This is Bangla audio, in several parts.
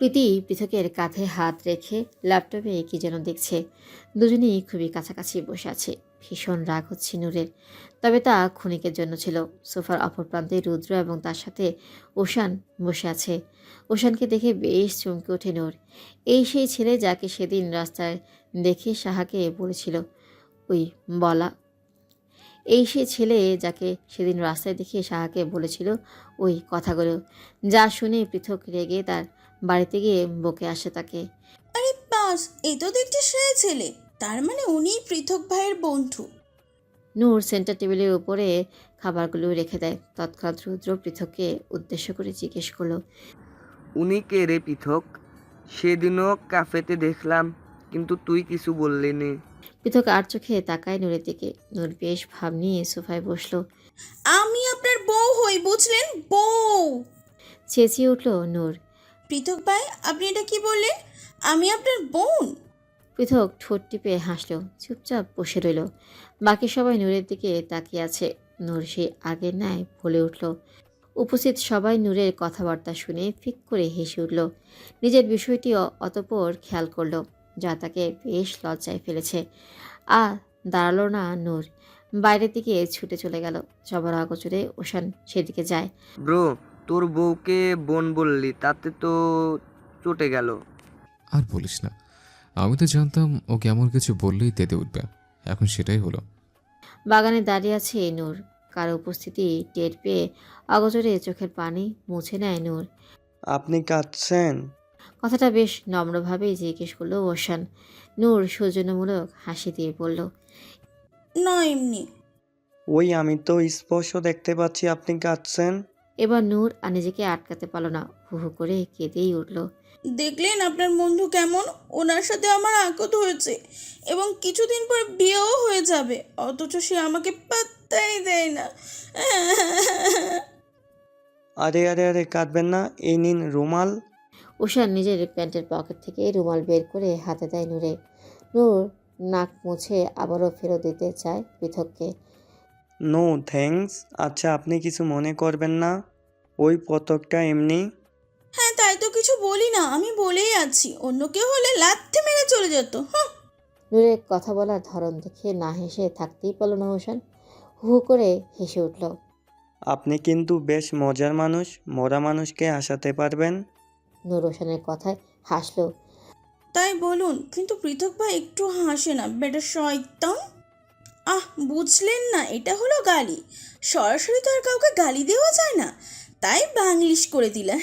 প্রীতি পৃথকের কাঁধে হাত রেখে ল্যাপটপে কি যেন দেখছে। দুজনেই খুবই কাছাকাছি বসে আছে। ভীষণ রাগ হচ্ছে নূরের, তবে তা ক্ষণিকের জন্য ছিল। সোফার অপর প্রান্তে রুদ্র এবং তার সাথে ওশান বসে আছে। ওশানকে দেখে বেশ চমকে ওঠে নূর। এই সেই ছেলে যাকে সেদিন রাস্তায় দেখে সাহাকে বলেছিল ওই বলা এই সেই ছেলে যাকে সেদিন রাস্তায় দেখে সাহাকে বলেছিল ওই কথাগুলো, যা শুনে পৃথক রেগে তার বাড়িতে গিয়ে বকে আসে তাকে। আরে বাস, এ তো দেখছি সে ছেলে। তার মানে উনিই পৃথক ভাইয়ের বন্ধু। নূর সেন্টার টেবিলের উপরে খাবারগুলো রেখে দেয়। তৎক্ষণাৎ রুদ্র পৃথককে উদ্দেশ্য করে জিজ্ঞেস করলো, উনি কে রে পৃথক? সেদিনও ক্যাফেতে দেখলাম, কিন্তু তুই কিছু বললি নি। পৃথক আর চোখে তাকায় নূরের দিকে। নূর বেশ ভাব নিয়ে সোফায় বসলো। আমি আপনার বউ হই, বুঝলেন? বউ। চেঁচিয়ে উঠল নূর। পৃথক ভাই, আপনি এটা কি বললেন? আমি আপনার বোন? পৃথক ঠোঁট টিপে হাসল, চুপচাপ বসে রইল। বাকি সবাই নূরের দিকে তাকিয়ে আছে। নূর সেই আগের ন্যায় বলে উঠল। উপস্থিত সবাই নূরের কথাবার্তা শুনে ফিক করে হেসে উঠল। নিজের বিষয়টি অতঃপর খেয়াল করল, যা তাকে বেশ লজ্জায় ফেলেছে। দাঁড়ালো না নূর, বাইরের দিকে ছুটে চলে গেল। সবার আগোচরে ওশান সেদিকে যায়। ব্রো, তোর বউকে বোন বললি, তাতে তো চটে গেল। আর বলিস না, আমি তো জানতাম ও কেমন কিছু বললেই তেতে উঠবে। এখন সেটাই হলো। বাগানে দাঁড়িয়ে আছে নূর। কারো উপস্থিতি টের পেয়ে অগোচরে চোখের পানি মুছে নেয় নূর। আপনি কাঁদছেন? কথাটা বেশ নম্রভাবেই জিজ্ঞেস করলো ওশান। নূর সৌজন্যমূলক হাসি দিয়ে বলল, নয়, এমনি। ওই আমি তো স্পষ্ট দেখতে পাচ্ছি আপনি কাঁদছেন। এবার নূর আর নিজেকে আটকাতে পারল না, হু হু করে কেঁদেই উঠল। দেখলেন আপনার বন্ধু কেমন? ওনার সাথে আমার আকত হয়েছে এবং কিছুদিন পর বিয়েও হয়ে যাবে, অথচ সে আমাকে পাত্তাই দেয় না। আরে আরে আরে, কাঁদবেন না, এই নিন রুমাল। ওশান নিজের প্যান্টের পকেট থেকে রুমাল বের করে হাতে দেয় নূরে। নূর নাক মুছে আবারও ফেরত দিতে চায় পৃথককে। No thanks. আচ্ছা, আপনি কিছু মনে করবেন না, ওই পতকটা এমনি। হ্যাঁ, তাই তো কিছু বলি না, আমি বলেই আছি। অন্য কেউ হলে লাথি মেরে চলে যেত। হুঁ। নূরের কথা বলার ধরন দেখে না হেসে থাকতেই পারল না ওশান। হু হু করে হেসে উঠল। আপনি কিন্তু বেশ মজার মানুষ, মরা মানুষকে হাসাতে পারবেন। নূর ওশানের কথায় হাসলো। তাই বলুন, কিন্তু পৃথক ভাই একটু হাসে না, বেটা শয়তান। বুঝলেন না, এটা হলো গালি। সরাসরি তো আর কাউকে গালি দেওয়া যায় না, তাই বাংলিশ করে দিলাম।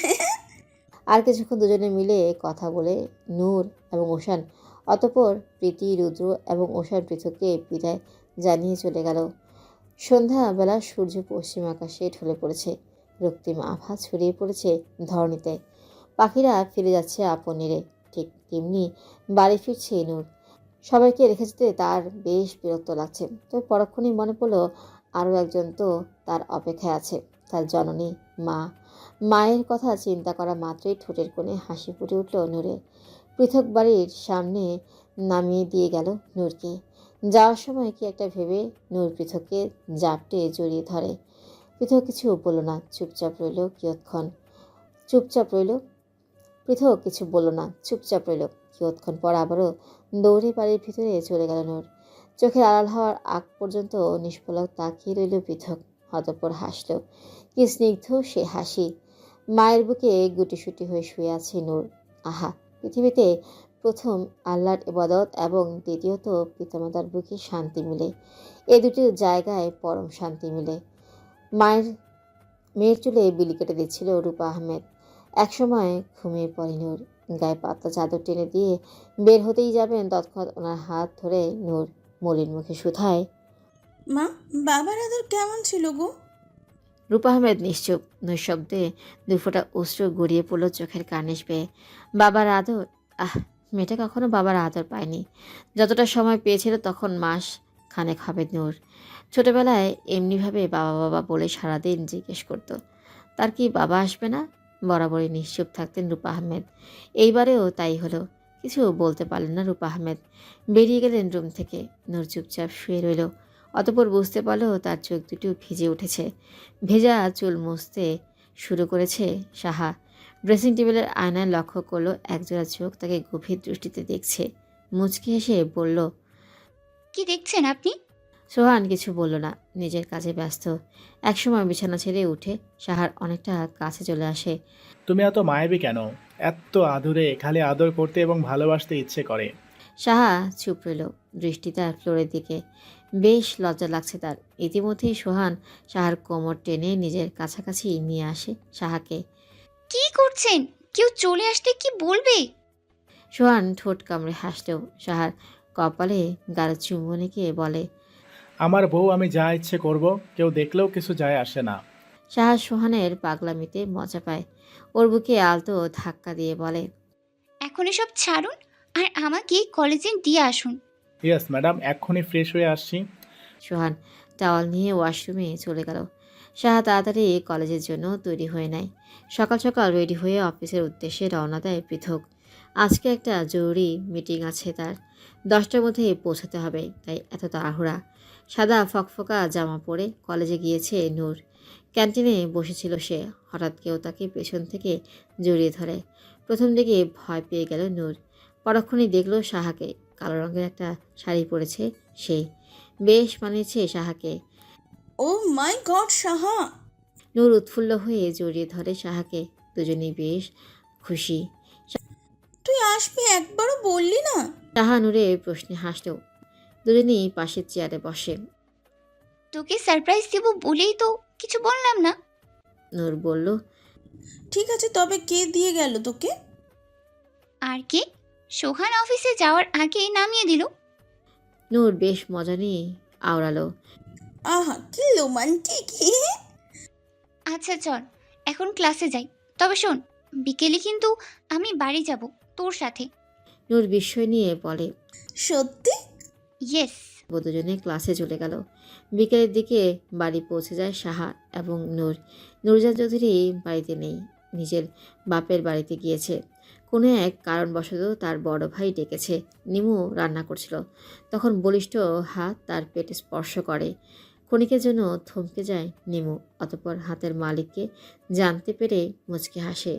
আর কিছুক্ষণ দুজনে মিলে কথা বলে নূর এবং ওশান অতঃপর প্রীতি, রুদ্র এবং ওশান পৃথককে বিদায় জানিয়ে চলে গেল। সন্ধ্যাবেলা সূর্য পশ্চিম আকাশে ঢলে পড়েছে। রক্তিম আভা ছড়িয়ে পড়েছে ধরণীতে। পাখিরা ফিরে যাচ্ছে আপন নীড়ে। ঠিক তেমনি বাড়ি ফিরছে নূর। সবাইকে রেখে যেতে তার বেশ বিরক্ত লাগছে। তবে পরক্ষণেই মনে পড়লো আরও একজন তো তার অপেক্ষায় আছে, তার জননী মা। মায়ের কথা চিন্তা করা মাত্রই ঠোঁটের কোণে হাসি ফুটে উঠল নূরের। পৃথক বাড়ির সামনে নামিয়ে দিয়ে গেল নূরকে। যাওয়ার সময় কি একটা ভেবে নূর পৃথককে জাপটে জড়িয়ে ধরে। পৃথক কিছু বলল না, চুপচাপ রইল কিয়ৎক্ষণ। চুপচাপ রইল পৃথক কিছু বলল না, চুপচাপ রইল কিয়ৎক্ষণ পর আবারও দৌড়ে বাড়ির ভিতরে চলে গেল নূর। চোখের আড়াল হওয়ার আগ পর্যন্ত নিষ্পলক তাকিয়ে রইল পৃথক। অতঃপর হাসল, কি স্নিগ্ধ সে হাসি। মায়ের বুকে গুটিসুটি হয়ে শুয়ে আছে নূর। আহা, পৃথিবীতে প্রথম আল্লাহর ইবাদত এবং দ্বিতীয়ত পিতামাতার বুকে শান্তি মিলে, এ দুটি জায়গায় পরম শান্তি মিলে। মেয়ের চুলে বিলি কেটে দিচ্ছিল রূপা আহমেদ। একসময় ঘুমিয়ে পড়ে নূর। গায়ে পাতলা চাদর টেনে দিয়ে বের হতেই যাবেন, তৎক্ষণাৎ ওনার হাত ধরে নূর মলিন মুখে শুধায়, মা, বাবার আদর কেমন ছিল গো? রূপা আহমেদ নিশ্চুপ। নৈশব্দে দুফোঁটা অশ্রু গড়িয়ে পড়ল চোখের কার্নিশ বেয়ে। বাবার আদর? মেয়েটা কখনো বাবার আদর পায়নি। যতটা সময় পেয়েছিল তখন মাস খানেক হবে নূর। ছোটবেলায় এমনিভাবে বাবা বাবা বলে সারাদিন জিজ্ঞেস করতো, তার কি বাবা আসবে না? বরাবরই নিশ্চুপ থাকতেন রূপা আহমেদ। এইবারেও তাই হলো। কিছু বলতে পারলেন না রূপা আহমেদ। বেরিয়ে গেলেন রুম থেকে। নূর চুপচাপ শুয়ে রইল। অতঃপর বুঝতে পারল তার চোখ দুটো ভিজে উঠেছে। ভেজা চুল মুছতে শুরু করেছে সাহা। ড্রেসিং টেবিলের আয়নায় লক্ষ্য করলো একজোড়া চোখ তাকে গভীর দৃষ্টিতে দেখছে। মুচকি হেসে বলল, কি দেখছেন আপনি? সোহান কিছু বলল না, নিজের কাজে ব্যস্ত। একসময় বিছানা ছেড়ে উঠে সাহার অনেকটা কাছে চলে আসে। তুমি এত মায়াবী কেন? এত আদুরে, খালি আদর করতে এবং ভালোবাসতে ইচ্ছে করে। সাহা চুপ রইল, দৃষ্টি তার ফ্লোরের দিকে। বেশ লজ্জা লাগছে তার। ইতিমধ্যেই সোহান সাহার কোমর টেনে নিজের কাছাকাছি নিয়ে আসে সাহাকে। কি করছেন? কেউ চলে আসলে কি বলবে? সোহান ঠোঁট কামড়ে হাসলেও সাহার কপালে গাঢ় চুম্বনীকে বলে, আমার বউ, আমি যা ইচ্ছে করব, কেউ দেখলেও কিছু যায় আসে না। সাহা সোহানের পাগলামিতে মজা পায়। ওর বুকে আলতো ধাক্কা দিয়ে বলে, এখন এসব ছাড়ুন আর আমাকে কলেজে দিয়ে আসুন। ইয়েস ম্যাডাম, এক্ষুনি ফ্রেশ হয়ে আসছি। সোহান টাওয়াল নিয়ে ওয়াশরুমে চলে গেল। সাহা তাড়াতাড়ি কলেজের জন্য তৈরি হয়ে নেয়। সকাল সকাল রেডি হয়ে অফিসের উদ্দেশ্যে রওনা দেয় পৃথক। আজকে একটা জরুরি মিটিং আছে তার, 10টার মধ্যে পৌঁছাতে হবে, তাই এত তাড়াহুড়া। সাদা ফকফকা জামা পরে কলেজে গিয়েছে নূর। ক্যান্টিনে বসেছিল সে, হঠাৎ কেউ তাকে পেছন থেকে জড়িয়ে ধরে। প্রথম দিকে ভয় পেয়ে গেল নূর, পরক্ষণেই দেখল সাহাকে। কালো রঙের একটা শাড়ি পরেছে সে, বেশ মানিয়েছে সাহাকে। ও মাই গড সাহা! নূর উৎফুল্ল হয়ে জড়িয়ে ধরে সাহাকে। দুজনেই বেশ খুশি। তুই আসবি একবারও বললি না? সাহা নূরের প্রশ্নে হাসল। দুজনেই পাশের চেয়ারে বসে। তোকে সারপ্রাইজ দেব বলেই তো কিছু বললাম না। নূর বলল, ঠিক আছে, তবে কে দিয়ে গেল তোকে? আর কে? সোহান অফিসে যাওয়ার আগে নামিয়ে দিল। নূর বেশ মজা নিয়ে আওড়ালো। আহা কি রোমান্টিক! আচ্ছা চল, এখন ক্লাসে যাই। তবে শোন, বিকেলে কিন্তু আমি বাড়ি যাব তোর সাথে। নূর বিস্ময় নিয়ে বলে, সত্যি? ইয়েস। দুজনে ক্লাসে চলে গেল। বিকেলের দিকে বাড়ি পৌঁছে যায় সাহা এবং নূর। নুরজান চৌধুরী বাড়িতে নেই, নিজের বাপের বাড়িতে গিয়েছে। কোনো এক কারণবশত তার বড় ভাই ডেকেছে। নিমু রান্না করছিল, তখন বলিষ্ঠ হাত তার পেটে স্পর্শ করে। ক্ষণিকের জন্য থমকে যায় নিমু, অতঃপর হাতের মালিককে জানতে পেরে মুচকি হাসে।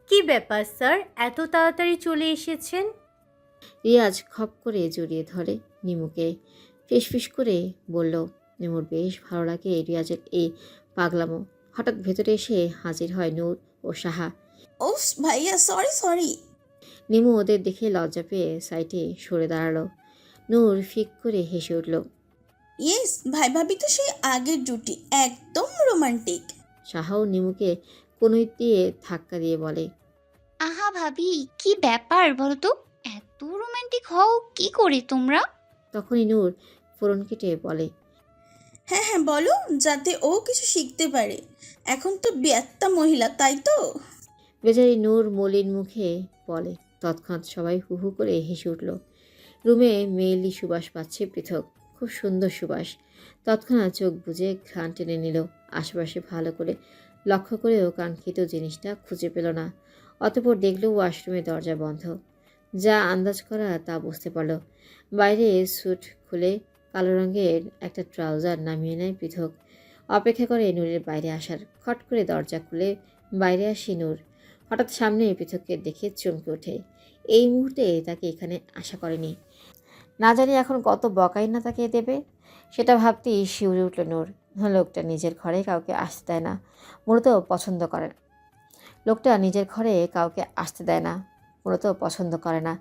কি ব্যাপার স্যার, এত তাড়াতাড়ি চলে এসেছেন? রিয়াজ খপ করে জড়িয়ে ধরে নিমুকে, ফিসফিস করে বলল। নিমুর বেশ ভালো লাগে রিয়াজের এই পাগলামো। হঠাৎ ভেতরে এসে হাজির হয় নূর ও সাহা। ও ভাইয়া, সরি সরি। নিমু ওদের দেখে লজ্জা পেয়ে সাইডে সরে দাঁড়ালো। নূর ফিক করে হেসে উঠল। ইয়েস, ভাই ভাবি তো সেই আগের জুটি, একদম রোমান্টিক। সাহাও নিমুকে কনুই দিয়ে ধাক্কা দিয়ে বলে, আহা ভাবি, কি ব্যাপার বলো তো? এত রোমান্টিক হও কি করে তোমরা? তখনই নূর ফোরন কেটে বলে, হ্যাঁ হ্যাঁ বলো, যাতে ও কিছু শিখতে পারে। এখন তো বেয়াত্তা মহিলা, তাই তো? বেচারি নূর মলিন মুখে বলে। তৎক্ষণাৎ সবাই হু হু করে হেসে উঠল। রুমে মেয়েলি সুবাস পাচ্ছে পৃথক, খুব সুন্দর সুবাস। তৎক্ষণাৎ চোখ বুজে ঘ্রাণ টেনে নিল। আশেপাশে ভালো করে লক্ষ্য করেও কাঙ্ক্ষিত জিনিসটা খুঁজে পেল না। অতঃপর দেখল ওয়াশরুমের দরজা বন্ধ। যা আন্দাজ করা তা বুঝতে পারল। বাইরে স্যুট খুলে কালো রঙের একটা ট্রাউজার নামিয়ে নেয় পৃথক। অপেক্ষা করে নূরের বাইরে আসার। খট করে দরজা খুলে বাইরে আসি নূর। হঠাৎ সামনে পৃথককে দেখে চমকে ওঠে। এই মুহূর্তে তাকে এখানে আশা করেনি। না জানি এখন কত বকাই না তাকে দেবে, সেটা ভাবতেই শিউরে উঠল নূর। লোকটা নিজের ঘরে কাউকে আসতে দেয় না, মূলত পছন্দ করে না। লোকটা নিজের ঘরে কাউকে আসতে দেয় না, মূলত পছন্দ করে না।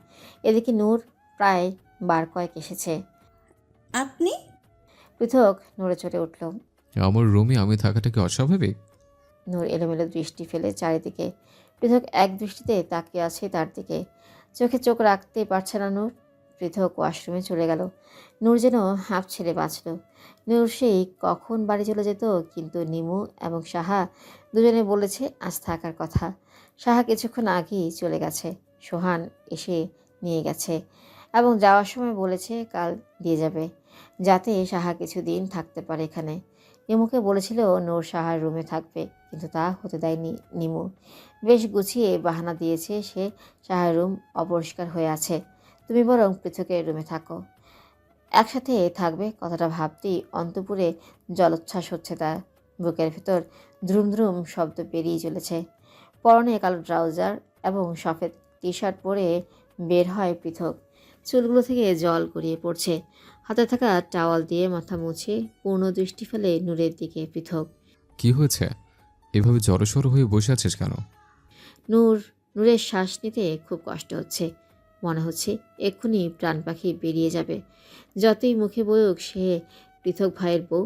এদিকে নূর প্রায় বার কয়েক এসেছে। আপনি? পৃথক নূরে চড়ে উঠল। আমার রুমে আমি থাকাটা কি অস্বাভাবিক? নূর এলোমেলো দৃষ্টি ফেলে চারিদিকে। পৃথক এক দৃষ্টিতে তাকিয়ে আছে তার দিকে, চোখে চোখ রাখতে পারছে না নূর। পৃথক ওয়াশরুমে চলে গেল। নূর যেন হাঁপ ছেড়ে বাঁচল। নূর সেই কখন বাড়ি চলে যেত, কিন্তু নিমু এবং সাহা দুজনে বলেছে আজ থাকার কথা। সাহা কিছুক্ষণ আগেই চলে গেছে, সোহান এসে নিয়ে গেছে এবং যাওয়ার সময় বলেছে কাল দিয়ে যাবে, যাতে সাহা কিছুদিন থাকতে পারে এখানে। নিমুকে বলেছিল নূর সাহার রুমে থাকবে, কিন্তু তা হতে দেয়নি নিমু। বেশ গুছিয়ে বাহানা দিয়েছে সে, সাহার রুম অপরিষ্কার হয়ে আছে, তুমি বরং পৃথকের রুমে থাকো, একসাথে থাকবে। কথাটা ভাবতেই অন্তপুরে জলোচ্ছ্বাস হচ্ছে তার। বুকের ভেতর ধ্রুম ধ্রুম শব্দ বেরিয়ে চলেছে। পরনে কালো ট্রাউজার এবং সফেদ টি শার্ট পরে বের হয় পৃথক। চুলগুলো থেকে জল গড়িয়ে পড়ছে। হাতে থাকা টাওয়াল দিয়ে মাথা মুছে পূর্ণ দৃষ্টি ফেলে নূরের দিকে পৃথক। কি হয়েছে? এভাবে জড়সড় হয়ে বসে আছিস কেন? নূরের শ্বাস নিতে খুব কষ্ট হচ্ছে। মনে হচ্ছে এক্ষুনি প্রাণ পাখি বেরিয়ে যাবে। যতই মুখে বলুক সে পৃথক ভাইয়ের বউ,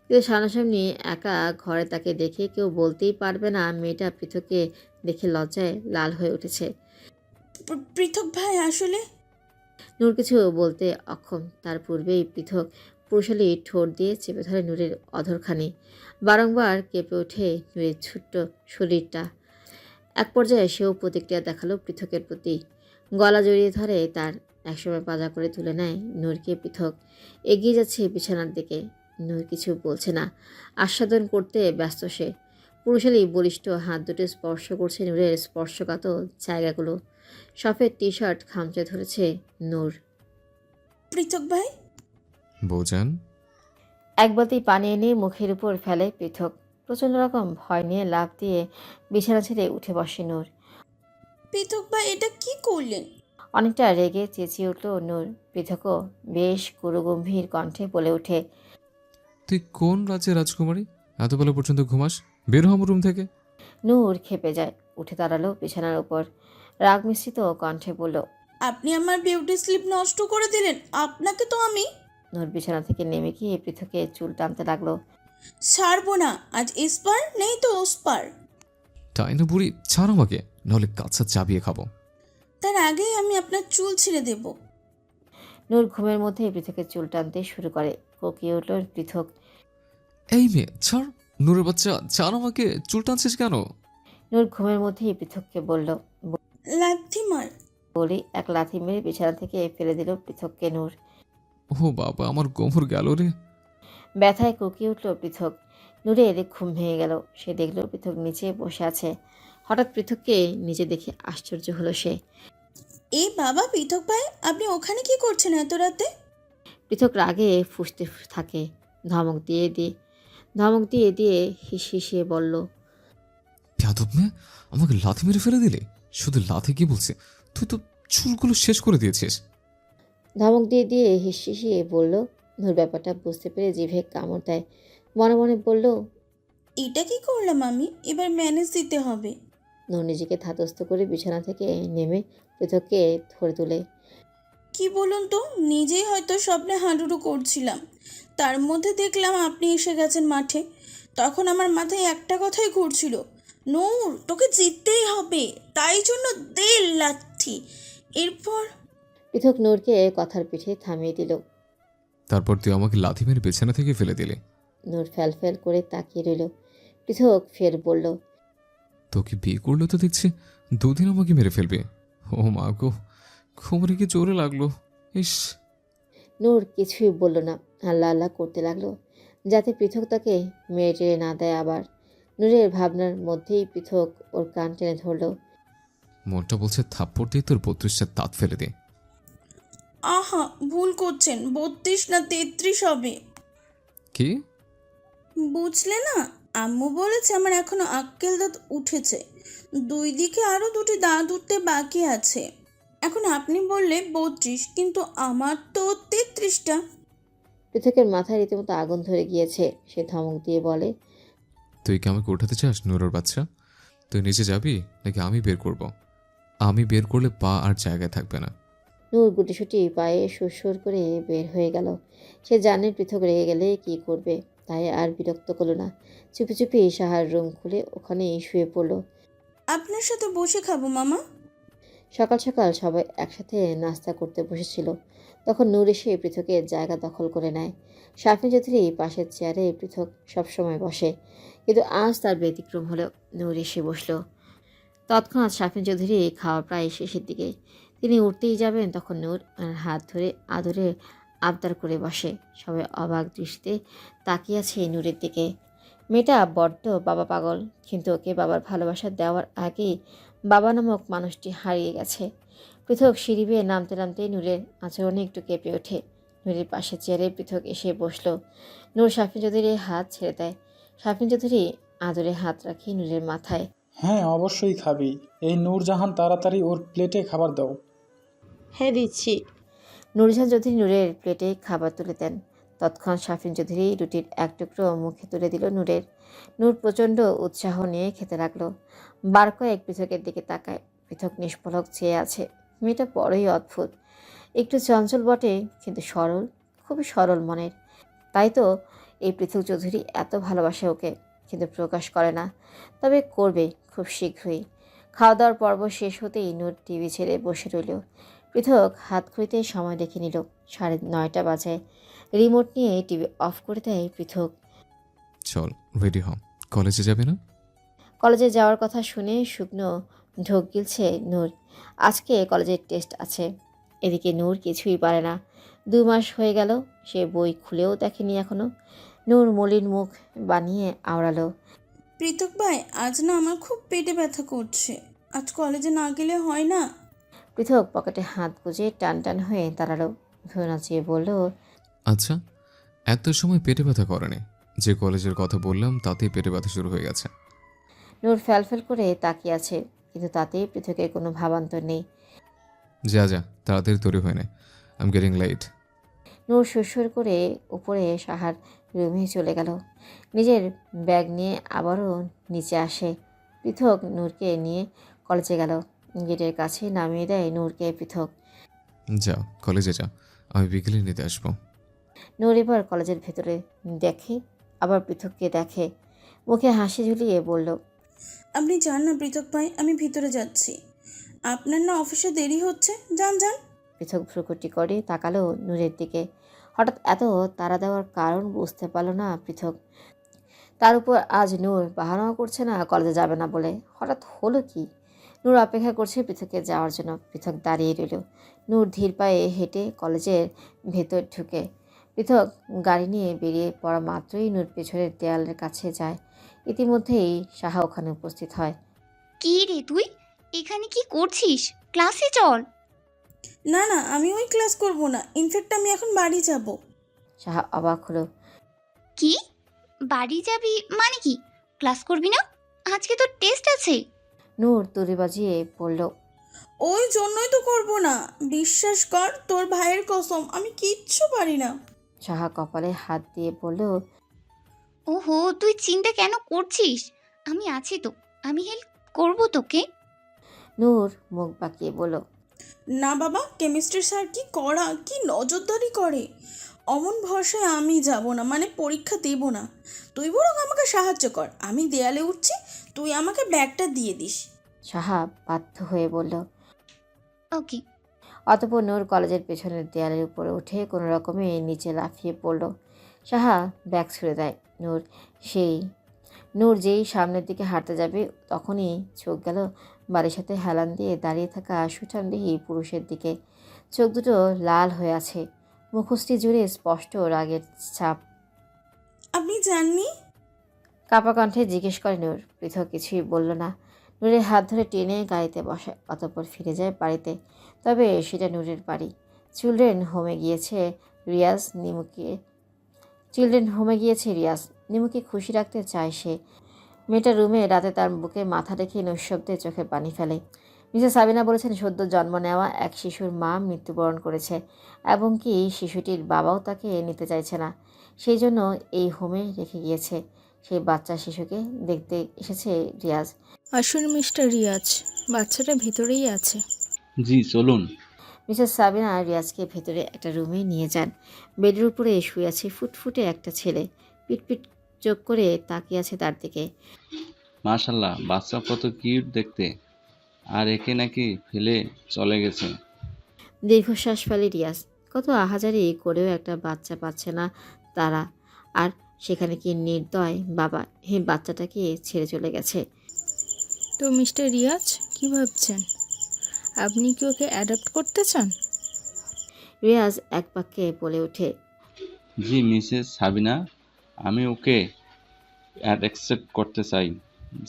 কিন্তু সামনাসামনি একা ঘরে তাকে দেখে কেউ বলতেই পারবে না মেয়েটা পৃথককে দেখে লজ্জায় লাল হয়ে উঠেছে। পৃথক ভাই আসলে নূর কিছু বলতে অক্ষম। তার পূর্বেই পৃথক পুরুষালী ঠোঁট দিয়ে চেপে ধরে নূরের অধরখানি। বারংবার কেঁপে ওঠে নূরের ছোট্ট শরীরটা। এক পর্যায়ে সেও প্রতিক্রিয়া দেখালো পৃথকের প্রতি। গলা জড়িয়ে ধরে তার, একসময় পাজা করে তুলে নেয় নূরকে পৃথক। এগিয়ে যাচ্ছে বিছানার দিকে। নূর কিছু বলছে না, আস্বাদন করতে ব্যস্ত সে। পুরুষালী বলিষ্ঠ হাত দুটো স্পর্শ করছে নূরের স্পর্শকাত জায়গাগুলো। সফেদ টি শার্ট খামচে ধরেছে নূর। পৃথক ভাই বৌজান, এক বালতি পানি এনে মুখের উপর ফেলে পৃথক। প্রচণ্ড রকম ভয় নিয়ে লাফ দিয়ে বিছানা ছেড়ে উঠে বসে নূর। পৃথক ভাই এটা কি করলেন? অনেকটা রেগে চেঁচিয়ে উঠল নূর। পৃথকও বেশ গুরুগম্ভীর কণ্ঠে বলে ওঠে, তুই কোন রাজ্যের রাজকুমারী? এত বেলা পর্যন্ত ঘুমাস? বের হ আমার রুম থেকে। নূর খেপে যায়, উঠে দাঁড়ালো বিছানার উপর। রাগ মিশ্রিত কণ্ঠে বলল, আপনি আমার বিউটি স্লিপ নষ্ট করে দিলেন। আপনাকে তো আমি নূর বিছানা থেকে নেমে গিয়ে পৃথকের চুল টানতে লাগলো। ছাড়বো না। আজ এসপার নেই তো ওসপার। তাই না বুড়ি, ছাড় আমাকে, নাহলে কাছা চাবিয়ে খাবো। তার আগেই আমি আপনার চুল ছিঁড়ে দেব। নূর ঘুমের মধ্যে পৃথকের চুল টানতে শুরু করে। কোকিয়ে উঠল পৃথক। এই মেয়ে ছাড়, নূরের বাচ্চা ছাড় আমাকে, চুল টানছিস কেন? নূর ঘুমের মধ্যেই পৃথককে বলল। লাথি মার। বলি এক লাথি মেরে বিছানা থেকে ফেলে দিল পৃথককে নূর। ও বাবা, আমার গোমর গেল রে। ব্যথায় কুকিয়ে উঠল পৃথক। নূরের ঘুম ভেঙে গেল। সে দেখল পৃথক নিচে বসে আছে। হঠাৎ পৃথককে নিচে দেখে আশ্চর্য হলো সে। এই বাবা পৃথক ভাই, আপনি ওখানে কি করছেন এত রাতে? পৃথক রাগে ফুঁসতে থাকে। ধমক দিয়ে দিয়ে হিসিয়ে বলল, বেয়াদব মেয়ে, আমাকে লাথি মেরে ফেলে দিলে। শুধু লাথি কি বলছে, তুই তো চুলগুলো শেষ করে দিয়েছিস। ধমক দিয়ে দিয়ে হিসিয়ে বলল। নূর ব্যাপারটা বুঝতে পেরে জিভে কামড় দেয়। মনে মনে বলল, এটা কি করলাম আমি? এবার ম্যানেজ দিতে হবে। নূর নিজেকে ধাতস্থ করে বিছানা থেকে নেমে পৃথককে ধরে তোলে। কি বলুন তো, নিজেই হয়তো স্বপ্নে হাঁটুডু করছিলাম, তার মধ্যে দেখলাম আপনি এসে গেছেন মাঠে। তখন আমার মাথায় একটা কথাই ঘুরছিল, নূর তোকে জিততেই হবে, তাই জন্য দে লাথি। এরপর পৃথক নূরকে কথার পিঠে থামিয়ে দিল। তারপর তুই আমাকে লাথি মেরে বিছানা থেকে ফেলে দিলে। নূর ফ্যাল করে তাকিয়ে রইল। পৃথক ফের বলল, তোকে বিয়ে করলো তো দেখছি 2 দিন আমাকে মেরে ফেলবে। ও মা গো, কোমরে কি জোরে লাগলো। ইস। নূর কিছুই বলল না। আল্লাহ আল্লাহ করতে লাগলো যাতে পৃথক তাকে মেরে টেরে না দেয় আবার। নূরের ভাবনার মধ্যেই পৃথক ওর কান টেনে ধরল। মনটা বলছে থাপ্পড় দিয়ে তোর 32টা দাঁত ফেলে দে। আহা, ভুল করছেন, 32 না 33 হবে। কি বুঝলে না, আম্মু বলেছে আমার এখনো আক্কেল দাঁত উঠেছে, 2 দিকে আরো 2টি দাঁত উঠতে বাকি আছে। এখন আপনি বললে 32, কিন্তু আমার তো 33টা। পৃথকের মাথায় রীতিমতো আগুন ধরে গিয়েছে। সে ধমক দিয়ে বলে, তুই কি আমাকে উঠাতে চাস নুরোর বাচ্চা? তুই নিচে যাবি নাকি আমি বের করব? আমি বের করলে পা আর জায়গায় থাকবে না। নূর গুটিসুটি পায়ে সুরসুর করে বের হয়ে গেল। সে জানে পৃথক রেগে গেলে কি করবে, তাই আর বিরক্ত করলো না। চুপি চুপি সাহার রুম খুলে ওখানেই শুয়ে পড়ল। আপনার সাথে বসে খাবো মামা। সকাল সকাল সবাই একসাথে নাস্তা করতে বসেছিল। তখন নূর এসে পৃথকের জায়গা দখল করে নেয়। শাফিন চৌধুরী পাশের চেয়ারে পৃথক সবসময় বসে, কিন্তু আজ তার ব্যতিক্রম হলো। নূর এসে বসলো। তৎক্ষণাৎ শাফিন চৌধুরী খাওয়া প্রায় শেষের দিকে। তিনি উঠতেই যাবেন, তখন নূর হাত ধরে আদরে আবদার করে বসে। সবাই অবাক দৃষ্টিতে তাকিয়ে আছে নূরের দিকে। মেয়েটা বড্ড বাবা পাগল, কিন্তু ওকে বাবার ভালোবাসা দেওয়ার আগেই বাবা নামক মানুষটি হারিয়ে গেছে। পৃথক সিঁড়ি বেয়ে নামতে নামতে নূরের আচরণে একটু কেঁপে ওঠে। নূরের পাশে চেয়ারে পৃথক এসে বসলো। নূর শাফিন চৌধুরীর হাত ছেড়ে দেয়। শাফিন চৌধুরী আদরে হাত রাখি নূরের মাথায়। হ্যাঁ, অবশ্যই খাবি। এই নূরজাহান, তাড়াতাড়ি ওর প্লেটে খাবার দাও। হ্যাঁ দিচ্ছি। নুরজাহান চৌধুরী নূরের প্লেটে খাবার তুলে দেন। তৎক্ষণ শাফিন চৌধুরী রুটির এক টুকরো মুখে তুলে দিল নূরের। নূর প্রচণ্ড উৎসাহ নিয়ে খেতে লাগলো। বার কয়েক পৃথকের দিকে তাকায়। পৃথক নিষ্পলক চেয়ে আছে। মেয়েটা বড়ই অদ্ভুত, একটু চঞ্চল বটে, কিন্তু সরল, খুবই সরল মনের। তাই তো এই পৃথক চৌধুরী এত ভালোবাসে ওকে, কিন্তু প্রকাশ করে না। তবে করবে খুব শীঘ্রই। খাওয়া দাওয়ার পর্ব শেষ হতেই নূর টিভি ছেড়ে বসে রইল। পৃথক হাত ঘড়িতে সময় দেখে নিল, 9:30 বাজে। রিমোট নিয়ে টিভি অফ করে দেয় পৃথক। চল রেডি হ, কলেজে যাবে না? কলেজে যাওয়ার কথা শুনে শুকনো ঢোক গিলছে নূর। আজকে কলেজের টেস্ট আছে। এদিকে নূর কিছুই পারে না। 2 মাস হয়ে গেল, সে বই খুলেও দেখেনি এখনো। নূর মলিন মুখ বানিয়ে আওড়ালো। পৃথক ভাই, আজ না আমার খুব পেটে ব্যথা করছে। আজ কলেজে না গেলে হয় না? পৃথক পকেটে হাত গুজে টান টান হয়ে দাঁড়ালো। ভ্রু নাচিয়ে বলল, আচ্ছা, এত সময় পেটে ব্যথা করেনি। যে কলেজের কথা বললাম তাতেই পেটে ব্যথা শুরু হয়ে গেছে। নূর ফ্যালফ্যাল করে তাকিয়ে আছে, কিন্তু তাতেই পৃথকের কোনো ভাবান্তর নেই। যা যা, তাড়াতাড়ি তৈরি হয়ে নে, আই এম গেটিং লেট। নূর সুরসুর করে উপরে সাহার রুমে চলে গেল। নিজের ব্যাগ নিয়ে আবারও নিচে আসে। পৃথক নূরকে নিয়ে কলেজে গেল। গেটের কাছে নামিয়ে দেয় নূরকে পৃথক। যা, কলেজে যা, আমি বিকেলে নিতে আসবো। নূর এবার কলেজের ভেতরে দেখে, আবার পৃথককে দেখে। মুখে হাসি ঝুলিয়ে বলল, আপনি যান না পৃথক ভাই, আমি ভিতরে যাচ্ছি। আপনার না অফিসে দেরি হচ্ছে, যান যান। পৃথক ভ্রুকুটি করে তাকালো নূরের দিকে। হঠাৎ এত তাড়া দেওয়ার কারণ বুঝতে পারল না পৃথক। তার উপর আজ নূর বাহানাও করছে না কলেজে যাবে না বলে। হঠাৎ হলো কি? নূর অপেক্ষা করছে পৃথকের যাওয়ার জন্য। পৃথক দাঁড়িয়ে রইল। নূর ধীর পায়ে হেঁটে কলেজের ভেতর ঢুকে। পৃথক গাড়ি নিয়ে বেরিয়ে পড়া মাত্রই নূর পেছনের দেয়ালের কাছে যায়। ইতিমধ্যেই সাহা ওখানে উপস্থিত হয়। কি রে তুই এখানে কি করছিস? ক্লাসে চল। না না, আমি ওই ক্লাস করব না। ইনফ্যাক্ট আমি এখন বাড়ি যাব। সাহা অবাক হলো। কি? বাড়ি যাবি মানে কি? ক্লাস করবি না? আজকে তো টেস্ট আছে। নূর তুড়ি বাজিয়ে পড়ল, ওই জন্যই তো করব না। বিশ্বাস কর, তোর ভাইয়ের কসম, আমি কিচ্ছু পারি না। সাহা কপালে হাত দিয়ে বলল, ওহো, তুই চিন্তা কেন করছিস? আমি আছি তো, আমি হেল্প করব তোকে। নূর মুখ বাঁকিয়ে বলল, না বাবা, কেমিস্ট্রি স্যার কি কড়া, কি নজরদারি করে। অমন ভরসায় আমি যাব না, মানে পরীক্ষা দেব না। তুই বরং আমাকে সাহায্য কর, আমি দেয়ালে উঠছি, তুই আমাকে ব্যাগটা দিয়ে দিস। সাহা বাধ্য হয়ে বলল। ওকে। অতঃপর নূর কলেজের পেছনের দেয়ালের উপরে উঠে কোনো রকমে নিচে লাফিয়ে পড়ল। সাহা ব্যাগ ছুড়ে দেয়। নূর যেই সামনের দিকে হাঁটতে যাবে, তখনই চোখ গেল বাড়ির সাথে হেলান দিয়ে দাঁড়িয়ে থাকা সুঠামদেহী পুরুষের দিকে। চোখ দুটো লাল হয়ে আছে, মুখশ্রী জুড়ে স্পষ্ট রাগের ছাপ। আপনি জাননি? কাপা কণ্ঠে জিজ্ঞেস করে নূর। পৃথক কিছুই বলল না। নূরের হাত ধরে টেনে গাড়িতে বসায়, অতঃপর ফিরে যায় বাড়িতে। তবে সেটা নূরের বাড়ি। চিলড্রেন হোমে গিয়েছে রিয়াজ। নিমুকে খুশি রাখতে চায় সে। মেয়েটা রুমে রাতে তার বুকে মাথা রেখে নৈশব্দে চোখে পানি ফেলে। মিসেস সাবিনা বলেছেন, সদ্য জন্ম নেওয়া এক শিশুর মা মৃত্যুবরণ করেছে, এবং কি শিশুটির বাবাও তাকে নিতে চাইছে না। সেই জন্য এই হোমে রেখে গিয়েছে। সেই বাচ্চা শিশুকে দেখতে এসেছে রিয়াজ। আসুন মিস্টার রিয়াজ, বাচ্চাটা ভেতরেই আছে। জি চলুন। মিসেস সাবিনা রিয়াজকে ভেতরে একটা রুমে নিয়ে যান। বেডের উপরে শুয়ে আছে ফুটফুটে একটা ছেলে। পিটপিট চোখ করে তাকিয়ে আছে তার দিকে। মাশাল্লাহ, বাচ্চা কত কিউট দেখতে। আর একে নাকি ফেলে চলে গেছে। দীর্ঘশ্বাস ফেলে রিয়াজ। কত আহাজারি করেও একটা বাচ্চা পাচ্ছে না তারা। আর সেখানে কি নির্দয় বাবা বাচ্চাটাকে ছেড়ে চলে গেছে। তো মিস্টার রিয়াজ, কি ভাবছেন? আপনি কি ওকে অ্যাডপ্ট করতে চান? রিয়াজ এক বাক্যে বলে ওঠে, জি মিসেস সাবিনা, আমি ওকে অ্যাকসেপ্ট করতে চাই।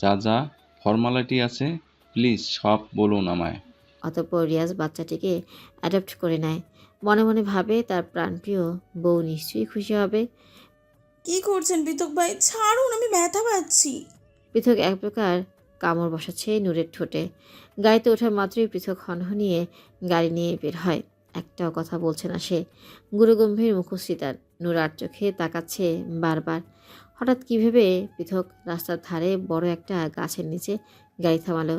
যা যা ফর্মালিটি আছে প্লিজ সব বলুন আমায়। অতঃপর রিয়াজ বাচ্চাটিকে অ্যাডপ্ট করে নেয়। মনে মনে ভাবে তার প্রাণপ্রিয় বউ নিশ্চয়ই খুশি হবে। কি করছেন পৃথক ভাই? ছাড়ুন, আমি ব্যথা পাচ্ছি। পৃথক এক প্রকার কামড় বসাচ্ছে নূরের ঠোঁটে। গাড়িতে ওঠা মাত্রই পৃথক হনহনিয়ে গাড়ি নিয়ে বের হয়। একটাও কথা বলছে না সে। গুরুগম্ভীর মুখশ্রী তার। নূর আর চোখে তাকাচ্ছে বারবার। হঠাৎ কী ভেবে পৃথক রাস্তার ধারে বড় একটা গাছের নিচে গাড়ি থামালো।